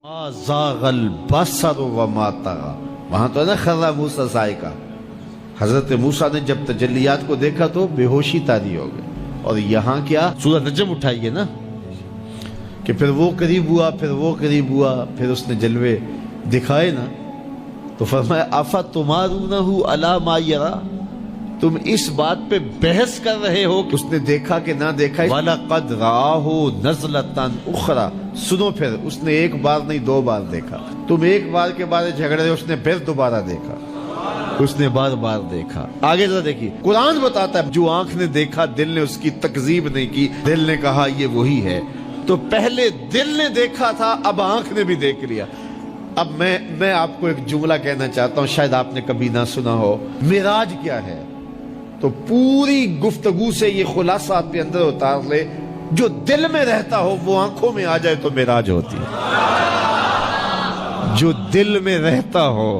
زاغ البصر وما طغى. وہاں تو ہے نا خرّ موسیٰ صاعقہ. حضرت موسیٰ نے جب تجلیات کو دیکھا تو بے ہوشی طاری ہو گئے. اور یہاں کیا سورہ نجم اٹھائیے نا کہ پھر وہ قریب ہوا، پھر وہ قریب ہوا، پھر اس نے جلوے دکھائے نا تو فرمایا افتمارونہ علی ما یرا، تم اس بات پہ بحث کر رہے ہو کہ اس نے دیکھا کہ نہ دیکھا. وَلَقَدْ رَآهُ نَزْلَةً أُخْرَى، سنو پھر اس نے ایک بار نہیں دو بار دیکھا. تم ایک بار کے بارے جھگڑ رہے ہو، اس نے پھر دوبارہ دیکھا، اس نے بار بار دیکھا. آگے ذرا دیکھیے قرآن بتاتا ہے جو آنکھ نے دیکھا دل نے اس کی تکذیب نہیں کی، دل نے کہا یہ وہی ہے. تو پہلے دل نے دیکھا تھا، اب آنکھ نے بھی دیکھ لیا. اب میں آپ کو ایک جملہ کہنا چاہتا ہوں، شاید آپ نے کبھی نہ سنا ہو. معراج کیا ہے؟ تو پوری گفتگو سے یہ خلاصہ آپ کے اندر اتار لے، جو دل میں رہتا ہو وہ آنکھوں میں آ جائے تو معراج ہوتی ہے. جو دل میں رہتا ہو،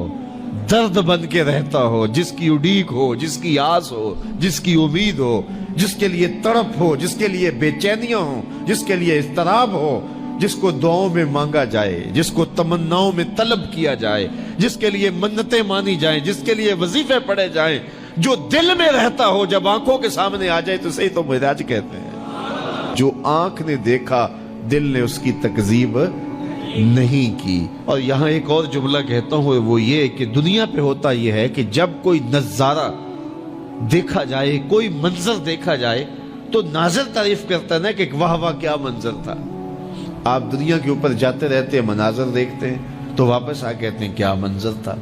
درد بن کے رہتا ہو، جس کی اڈیک ہو، جس کی آس ہو، جس کی امید ہو، جس کے لیے تڑپ ہو، جس کے لیے بے چینیاں ہوں، جس کے لیے اضطراب ہو، جس کو دعاؤں میں مانگا جائے، جس کو تمناؤں میں طلب کیا جائے، جس کے لیے منتیں مانی جائیں، جس کے لیے وظیفے پڑھے جائیں، جو دل میں رہتا ہو جب آنکھوں کے سامنے آ جائے تو صحیح تو معراج کہتے ہیں. جو آنکھ نے دیکھا دل نے اس کی تکذیب نہیں کی. اور یہاں ایک اور جملہ کہتا ہوں، وہ یہ کہ دنیا پہ ہوتا یہ ہے کہ جب کوئی نظارہ دیکھا جائے، کوئی منظر دیکھا جائے تو ناظر تعریف کرتا ہے نا کہ واہ واہ کیا منظر تھا. آپ دنیا کے اوپر جاتے رہتے ہیں، مناظر دیکھتے ہیں تو واپس آ کہتے ہیں کیا منظر تھا.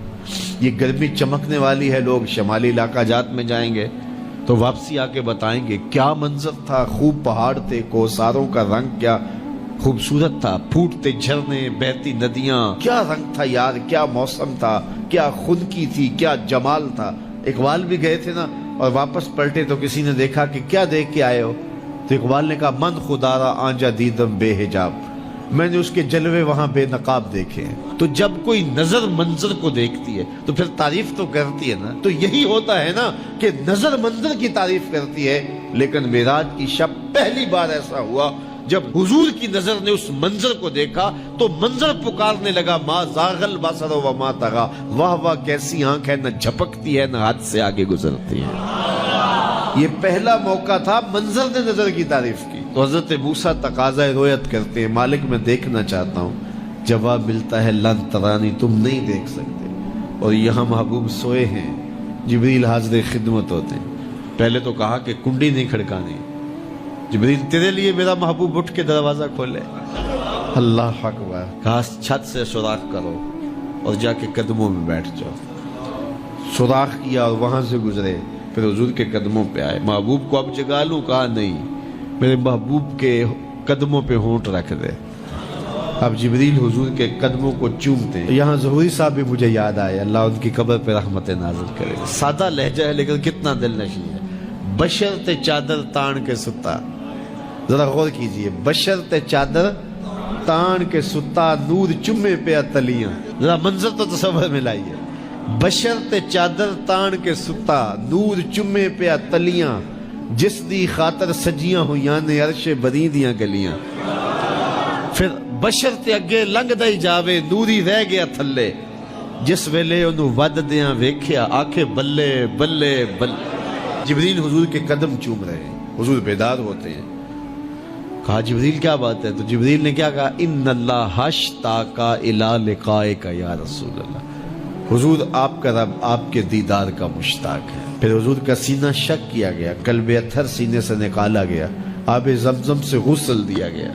یہ گرمی چمکنے والی ہے، لوگ شمالی علاقہ جات میں جائیں گے تو واپسی آ کے بتائیں گے کیا منظر تھا، خوب پہاڑ تھے، کوساروں کا رنگ کیا خوبصورت تھا، پھوٹتے جھرنے، بہتی ندیاں، کیا رنگ تھا یار، کیا موسم تھا، کیا خنکی تھی، کیا جمال تھا. اقبال بھی گئے تھے نا اور واپس پلٹے تو کسی نے دیکھا کہ کیا دیکھ کے آئے ہو، تو اقبال نے کہا من خدا را آنجا دیدم بے حجاب، میں نے اس کے جلوے وہاں بے نقاب دیکھے ہیں. تو جب کوئی نظر منظر کو دیکھتی ہے تو پھر تعریف تو کرتی ہے نا. تو یہی ہوتا ہے نا کہ نظر منظر کی تعریف کرتی ہے. لیکن معراج کی شب پہلی بار ایسا ہوا جب حضور کی نظر نے اس منظر کو دیکھا تو منظر پکارنے لگا ما زاغ البصر وما طغى، واہ واہ کیسی آنکھ ہے، نہ جھپکتی ہے نہ حد سے آگے گزرتی ہے. یہ پہلا موقع تھا منظر نے نظر کی تعریف کی. تو حضرت موسیٰ تقاضۂ رؤیت کرتے ہیں، مالک میں دیکھنا چاہتا ہوں. جواب ملتا ہے لن ترانی، تم نہیں دیکھ سکتے. اور یہاں محبوب سوئے ہیں، جبریل حاضر خدمت ہوتے ہیں. پہلے تو کہا کہ کنڈی نہیں کھڑکانی، جبریل تیرے لیے میرا محبوب اٹھ کے دروازہ کھولے. اللہ اکبر. کہا چھت سے سوراخ کرو اور جا کے قدموں میں بیٹھ جاؤ. سوراخ کیا اور وہاں سے گزرے، پھر حضور کے قدموں پہ آئے. محبوب کو اب جگا لوں؟ کہا نہیں، میرے محبوب کے قدموں پہ ہونٹ رکھ دے. اب جبریل حضور کے قدموں کو چومتے ہیں. یہاں ظہوری صاحب بھی مجھے یاد آئے، اللہ ان کی قبر پہ رحمت نازل کرے. سادہ لہجہ ہے لیکن کتنا دل نشین ہے. بشرط چادر تان کے ستا، ذرا غور کیجئے، بشرط چادر تان کے ستا، نور چمے پہ اتلیاں. ذرا منظر تو تصور میں لائیے. بشرط چادر تان کے ستا، نور چمے پہ اتلیاں، جس دی خاطر سجیاں ہویاں نے عرش بری دیاں گلیاں. پھر بشرط اگے لنگ دائی جاوے، نوری رہ گیا تھلے، جس ویلے انہوں ود دیاں ویکھیا آکھے بلے بلے بلے. جبریل حضور کے قدم چوم رہے ہیں، حضور بیدار ہوتے ہیں. کہا جبریل کیا بات ہے؟ تو جبریل نے کیا کہا؟ ان اللہ اشتاق الی لقائک یا رسول اللہ، حضور آپ کا رب آپ کے دیدار کا مشتاق ہے. پھر حضور کا سینہ شک کیا گیا، قلب اطہر سینے سے نکالا گیا، آب زمزم سے غسل دیا گیا،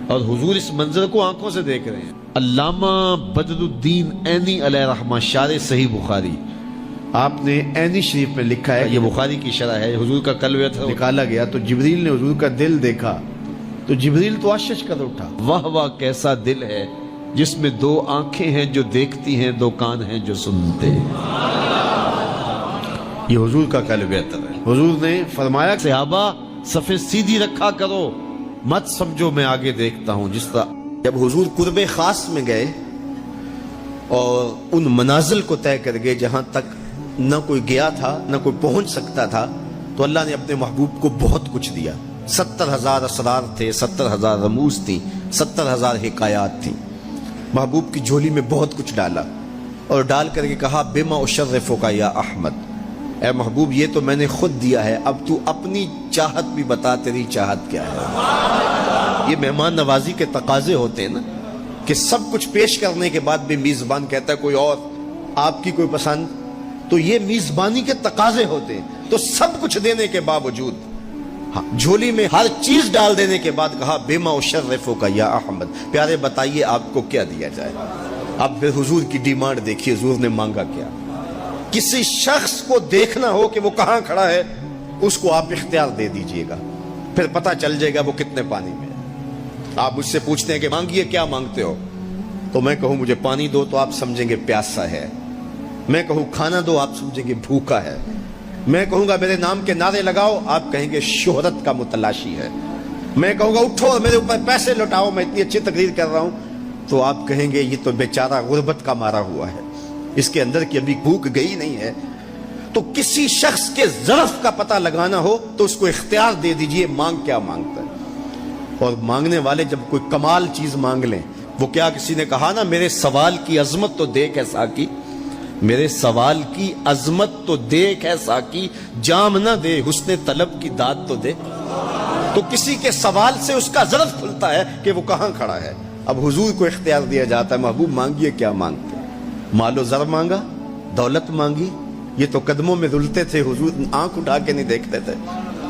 اور حضور اس منظر کو آنکھوں سے دیکھ رہے ہیں. علامہ بدر الدین عینی علیہ رحمہ شارح صحیح بخاری، آپ نے عینی شریف میں لکھا ہے، یہ بخاری کی شرح ہے، حضور کا قلب اطہر نکالا گیا تو جبریل نے حضور کا دل دیکھا تو جبریل تو آشش کر اٹھا. واہ واہ کیسا دل ہے جس میں دو آنکھیں ہیں جو دیکھتی ہیں، دو کان ہیں جو سنتے ہیں. یہ حضور کا قلب اطہر ہے. حضور نے فرمایا صحابہ صفیں سیدھی رکھا کرو، مت سمجھو میں آگے دیکھتا ہوں. جس طرح جب حضور قرب خاص میں گئے اور ان منازل کو طے کر گئے جہاں تک نہ کوئی گیا تھا نہ کوئی پہنچ سکتا تھا، تو اللہ نے اپنے محبوب کو بہت کچھ دیا. 70,000 اسرار تھے، 70,000 رموز تھی، 70,000 حکایات تھیں. محبوب کی جھولی میں بہت کچھ ڈالا اور ڈال کر کے کہا بما اشرفک یا احمد، اے محبوب یہ تو میں نے خود دیا ہے، اب تو اپنی چاہت بھی بتا، تیری چاہت کیا ہے۔ یہ مہمان نوازی کے تقاضے ہوتے ہیں نا، کہ سب کچھ پیش کرنے کے بعد بھی میزبان کہتا ہے کوئی اور، آپ کی کوئی پسند، تو یہ میزبانی کے تقاضے ہوتے ہیں۔ تو سب کچھ دینے کے باوجود جھولی میں ہر چیز ڈال دینے کے بعد کہا بما اشرفک یا احمد، پیارے بتائیے آپ کو کیا دیا جائے۔ اب پھر حضور کی ڈیمانڈ دیکھیے، حضور نے مانگا کیا۔ کسی شخص کو دیکھنا ہو کہ وہ کہاں کھڑا ہے، اس کو آپ اختیار دے دیجئے گا، پھر پتہ چل جائے گا وہ کتنے پانی میں ہے۔ آپ مجھ سے پوچھتے ہیں کہ مانگیے کیا مانگتے ہو، تو میں کہوں مجھے پانی دو تو آپ سمجھیں گے پیاسا ہے، میں کہوں کھانا دو آپ سمجھیں گے بھوکا ہے، میں کہوں گا میرے نام کے نعرے لگاؤ آپ کہیں گے شہرت کا متلاشی ہے، میں کہوں گا اٹھو اور میرے اوپر پیسے لوٹاؤ میں اتنی اچھی تقریر کر رہا ہوں، تو آپ کہیں گے یہ تو بیچارہ غربت کا مارا ہوا ہے، اس کے اندر کی ابھی بھوک گئی نہیں ہے۔ تو کسی شخص کے ظرف کا پتہ لگانا ہو تو اس کو اختیار دے دیجئے مانگ کیا مانگتا ہے۔ اور مانگنے والے جب کوئی کمال چیز مانگ لیں، وہ کیا کسی نے کہا نا میرے سوال کی عظمت تو دیکھ ہے ساقی، میرے سوال کی عظمت تو دیکھ ہے ساقی، جام نہ دے حسن طلب کی داد تو دے۔ تو کسی کے سوال سے اس کا ظرف کھلتا ہے کہ وہ کہاں کھڑا ہے۔ اب حضور کو اختیار دیا جاتا ہے محبوب مانگیے کیا مانگتے، مال و زر مانگا، دولت مانگی، یہ تو قدموں میں رلتے تھے، حضور آنکھ اٹھا کے نہیں دیکھتے تھے،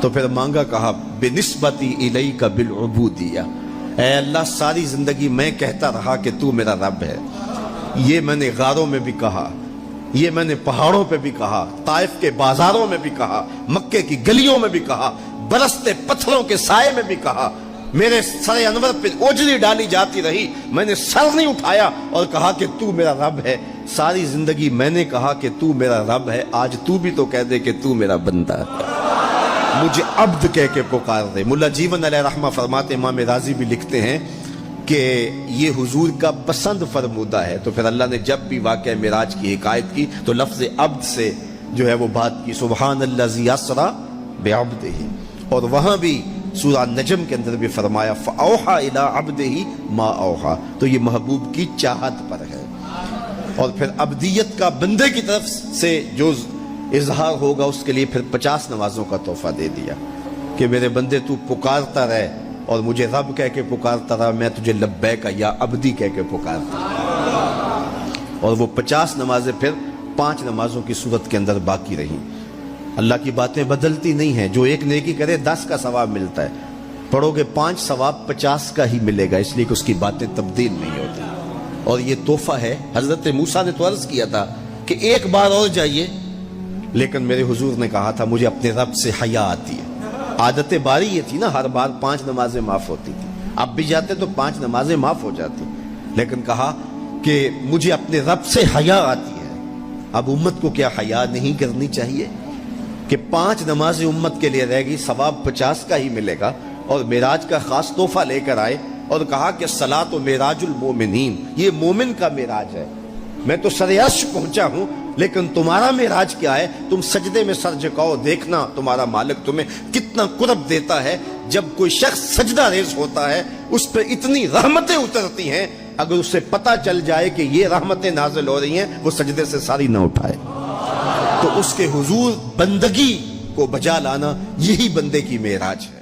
تو پھر مانگا کہا بنسبتی الیک بالعبودیہ، اے اللہ ساری زندگی میں کہتا رہا کہ تو میرا رب ہے، یہ میں نے غاروں میں بھی کہا، یہ میں نے پہاڑوں پہ بھی کہا، طائف کے بازاروں میں بھی کہا، مکے کی گلیوں میں بھی کہا، برستے پتھروں کے سائے میں بھی کہا، میرے سر انور پہ اوجری ڈالی جاتی رہی، میں نے سر نہیں اٹھایا اور کہا کہ تو میرا رب ہے، ساری زندگی میں نے کہا کہ تو میرا رب ہے، آج تو بھی تو کہہ دے کہ تو میرا بندہ ہے، مجھے عبد کہہ کے پکار دے۔ ملا جیون علیہ رحمہ فرماتے، امام راضی بھی لکھتے ہیں کہ یہ حضور کا پسند فرمودہ ہے، تو پھر اللہ نے جب بھی واقعہ معراج کی حکایت کی تو لفظ عبد سے جو ہے وہ بات کی، سبحان الذی اسری بعبدہ، اور وہاں بھی سورہ نجم کے اندر بھی فرمایا فَأَوْحَى إِلَىٰ عَبْدِهِ مَا أَوْحَى، تو یہ محبوب کی چاہت پر ہے۔ اور پھر عبدیت کا بندے کی طرف سے جو اظہار ہوگا اس کے لیے پھر 50 نمازوں کا تحفہ دے دیا کہ میرے بندے تو پکارتا رہے اور مجھے رب کہہ کے پکارتا رہا، میں تجھے لبیک یا عبدی کہہ کے پکارتا رہا۔ اور وہ 50 نمازیں پھر 5 نمازوں کی صورت کے اندر باقی رہیں۔ اللہ کی باتیں بدلتی نہیں ہیں، جو ایک نیکی کرے 10 کا ثواب ملتا ہے، پڑھو گے 5 ثواب 50 کا ہی ملے گا، اس لیے کہ اس کی باتیں تبدیل نہیں ہوتی۔ اور یہ تحفہ ہے، حضرت موسیٰ نے تو عرض کیا تھا کہ ایک بار اور جائیے، لیکن میرے حضور نے کہا تھا مجھے اپنے رب سے حیا آتی ہے۔ عادت باری یہ تھی نا، ہر بار 5 نمازیں معاف ہوتی تھی، اب بھی جاتے تو 5 نمازیں معاف ہو جاتی، لیکن کہا کہ مجھے اپنے رب سے حیا آتی ہے۔ اب امت کو کیا حیا نہیں کرنی چاہیے کہ 5 نمازیں امت کے لیے رہ گئی، ثواب 50 کا ہی ملے گا، اور معراج کا خاص تحفہ لے کر آئے اور کہا کہ صلاۃ و معراج المومنین، یہ مومن کا معراج ہے، میں تو سر عرش پہنچا ہوں لیکن تمہارا معراج کیا ہے، تم سجدے میں سر جھکاؤ، دیکھنا تمہارا مالک تمہیں کتنا قرب دیتا ہے۔ جب کوئی شخص سجدہ ریز ہوتا ہے اس پہ اتنی رحمتیں اترتی ہیں، اگر اسے پتہ چل جائے کہ یہ رحمتیں نازل ہو رہی ہیں وہ سجدے سے ساری نہ اٹھائے۔ تو اس کے حضور بندگی کو بجا لانا یہی بندے کی معراج ہے۔